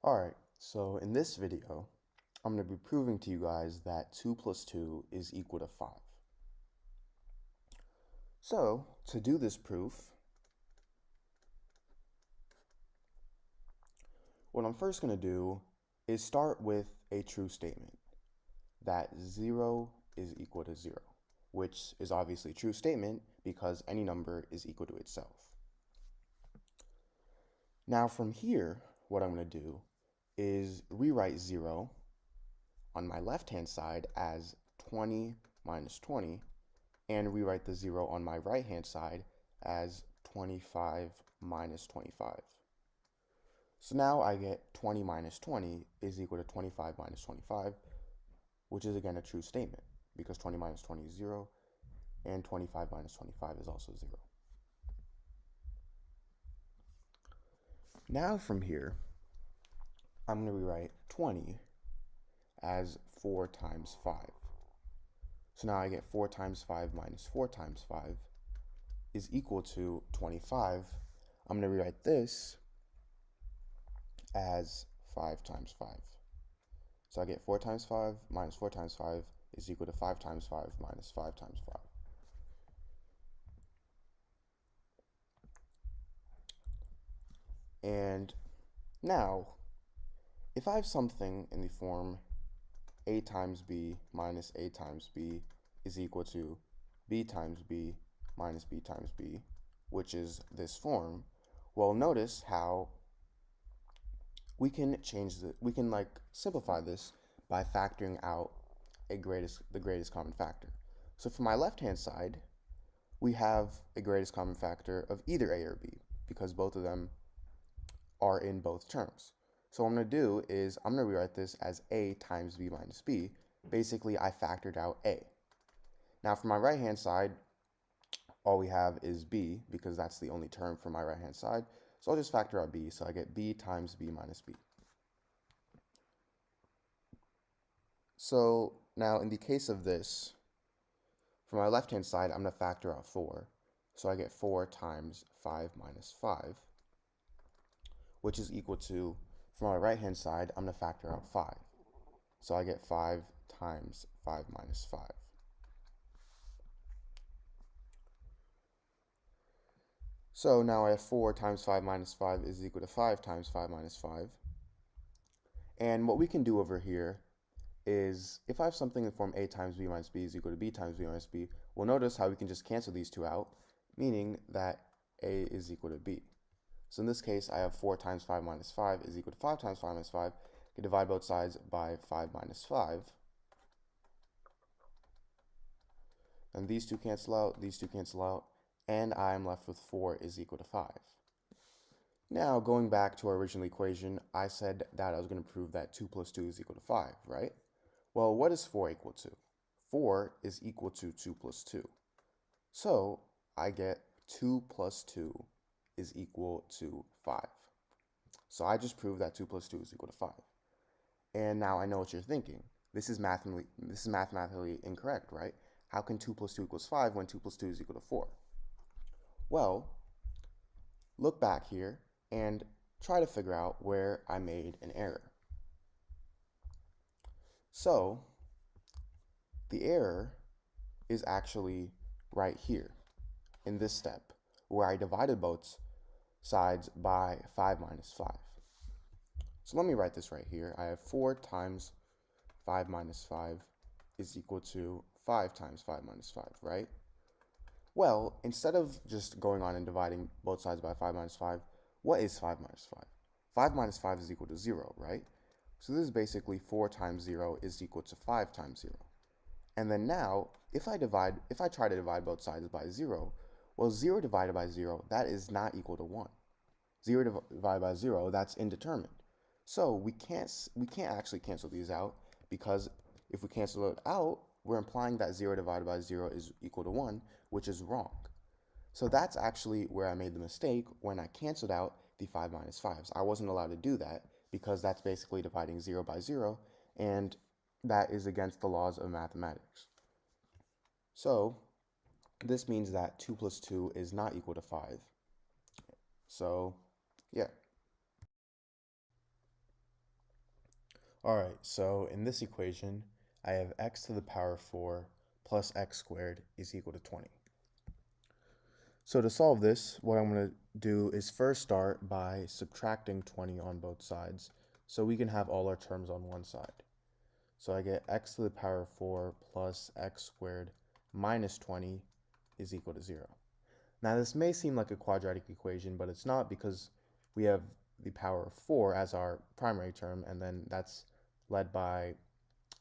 Alright, so in this video, I'm going to be proving to you guys that 2 plus 2 is equal to 5. So, to do this proof, what I'm first going to do is start with a true statement, that 0 is equal to 0, which is obviously a true statement because any number is equal to itself. Now from here, what I'm going to do is rewrite 0 on my left-hand side as 20 minus 20, and rewrite the 0 on my right-hand side as 25 minus 25. So now I get 20 minus 20 is equal to 25 minus 25, which is again a true statement because 20 minus 20 is 0, and 25 minus 25 is also 0. Now from here, I'm going to rewrite 20 as 4 times 5. So now I get 4 times 5 minus 4 times 5 is equal to 25. I'm going to rewrite this as 5 times 5. So I get 4 times 5 minus 4 times 5 is equal to 5 times 5 minus 5 times 5. And now, if I have something in the form a times b minus a times b is equal to b times b minus b times b, which is this form, well, notice how we can simplify this by factoring out the greatest common factor. So for my left-hand side, we have a greatest common factor of either a or b because both of them are in both terms. So what I'm going to do is I'm going to rewrite this as a times b minus b. Basically, I factored out a. Now for my right-hand side, all we have is b because that's the only term for my right-hand side. So I'll just factor out b. So I get b times b minus b. So now in the case of this, for my left-hand side, I'm going to factor out 4. So I get 4 times 5 minus 5, which is equal to, for my right-hand side, I'm going to factor out 5. So I get 5 times 5 minus 5. So now I have 4 times 5 minus 5 is equal to 5 times 5 minus 5. And what we can do over here is, if I have something in the form a times b minus b is equal to b times b minus b, we'll notice how we can just cancel these two out, meaning that a is equal to b. So in this case, I have 4 times 5 minus 5 is equal to 5 times 5 minus 5. I can divide both sides by 5 minus 5. And these two cancel out, and I am left with 4 is equal to 5. Now, going back to our original equation, I said that I was going to prove that 2 plus 2 is equal to 5, right? Well, what is 4 equal to? 4 is equal to 2 plus 2. So I get 2 plus 2 is equal to 5. So I just proved that 2 plus 2 is equal to 5. And now I know what you're thinking. This is mathematically incorrect, right? How can 2 plus 2 equals 5 when 2 plus 2 is equal to 4? Well, look back here and try to figure out where I made an error. So the error is actually right here in this step, where I divided both sides by 5 minus 5. So let me write this right here. I have 4 times 5 minus 5 is equal to 5 times 5 minus 5, right? Well, instead of just going on and dividing both sides by 5 minus 5, what is 5 minus 5? 5 minus 5 is equal to 0, right? So this is basically 4 times 0 is equal to 5 times 0. And then now, if I try to divide both sides by 0, well, 0 divided by 0, that is not equal to 1. 0 divided by 0, that's indeterminate. So we can't actually cancel these out, because if we cancel it out, we're implying that 0 divided by 0 is equal to 1, which is wrong. So that's actually where I made the mistake when I canceled out the 5 minus 5s. I wasn't allowed to do that because that's basically dividing 0 by 0, and that is against the laws of mathematics. So this means that 2 plus 2 is not equal to 5. So, yeah. Alright, so in this equation, I have x to the power 4 plus x squared is equal to 20. So to solve this, what I'm going to do is first start by subtracting 20 on both sides, so we can have all our terms on one side. So I get x to the power 4 plus x squared minus 20 is equal to 0. Now this may seem like a quadratic equation, but it's not, because we have the power of 4 as our primary term, and then that's led by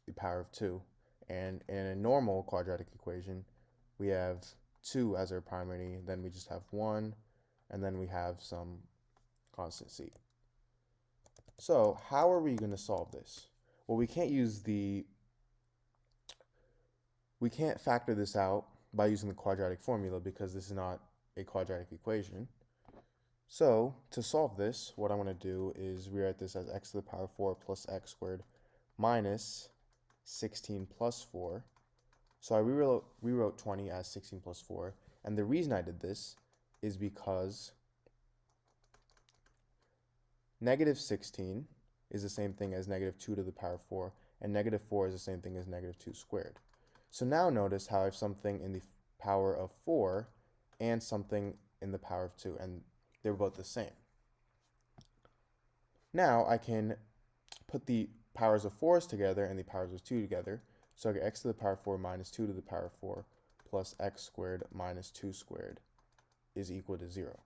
the power of 2. And in a normal quadratic equation, we have 2 as our primary, then we just have 1, and then we have some constant c. So how are we going to solve this? Well, we can't factor this out by using the quadratic formula, because this is not a quadratic equation. So to solve this, what I'm going to do is rewrite this as x to the power 4 plus x squared minus 16 plus 4. So I rewrote 20 as 16 plus 4. And the reason I did this is because negative 16 is the same thing as negative 2 to the power 4, and negative 4 is the same thing as negative 2 squared. So now notice how I have something in the power of 4 and something in the power of 2, and they're both the same. Now I can put the powers of 4's together and the powers of 2 together. So I get x to the power 4 minus 2 to the power 4 plus x squared minus 2 squared is equal to 0.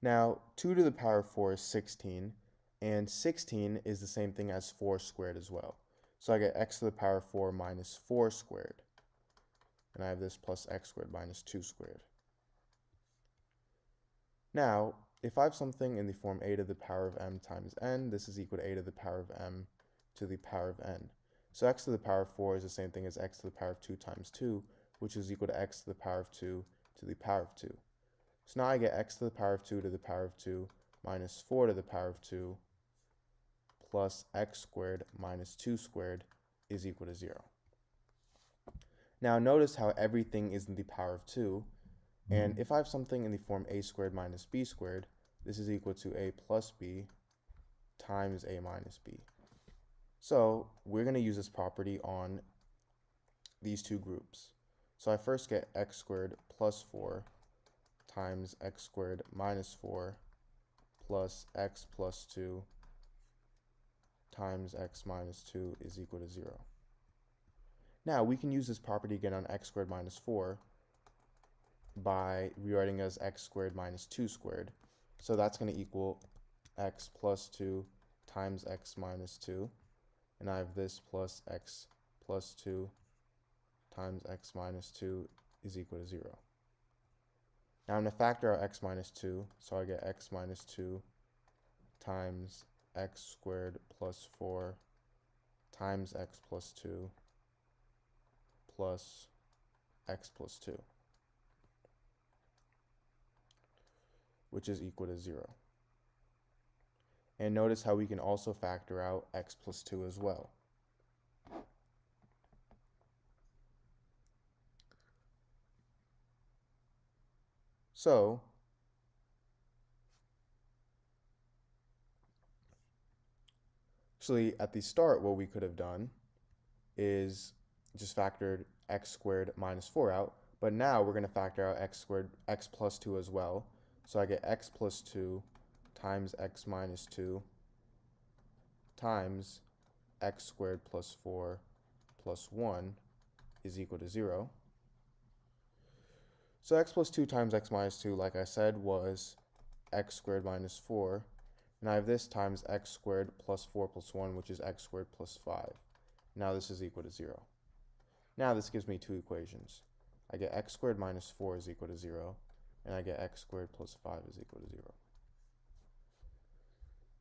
Now 2 to the power 4 is 16, and 16 is the same thing as 4 squared as well. So I get x to the power 4 minus 4 squared, and I have this plus x squared minus 2 squared. Now, if I have something in the form a to the power of m times n, this is equal to a to the power of m to the power of n. So x to the power of 4 is the same thing as x to the power of 2 times 2, which is equal to x to the power of 2 to the power of 2. So now I get x to the power of 2 to the power of 2 minus 4 to the power of 2 plus x squared minus 2 squared is equal to 0. Now notice how everything is in the power of 2, and if I have something in the form a squared minus b squared, this is equal to a plus b times a minus b. So we're going to use this property on these two groups. So I first get x squared plus 4 times x squared minus 4 plus x plus 2 times x minus 2 is equal to 0. Now we can use this property again on x squared minus 4 by rewriting as x squared minus 2 squared. So that's going to equal x plus 2 times x minus 2. And I have this plus x plus 2 times x minus 2 is equal to 0. Now I'm going to factor out x minus 2, so I get x minus 2 times x squared plus 4 times x plus 2 plus x plus 2, which is equal to 0. And notice how we can also factor out x plus 2 as well. So actually at the start, what we could have done is just factored x squared minus 4 out, but now we're going to factor out x plus 2 as well. So I get x plus 2 times x minus 2 times x squared plus 4 plus 1 is equal to 0. So x plus 2 times x minus 2, like I said, was x squared minus 4. And I have this times x squared plus 4 plus 1, which is x squared plus 5. Now this is equal to 0. Now this gives me two equations. I get x squared minus 4 is equal to 0, and I get x squared plus 5 is equal to 0.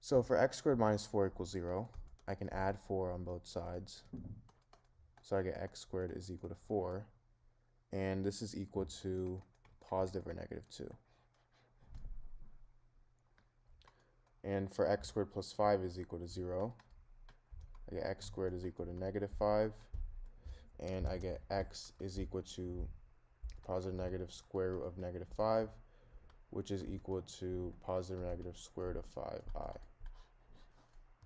So for x squared minus 4 equals 0, I can add 4 on both sides. So I get x squared is equal to 4, and this is equal to positive or negative 2. And for x squared plus 5 is equal to 0, I get x squared is equal to negative 5, and I get x is equal to positive negative square root of negative 5, which is equal to positive or negative square root of 5i.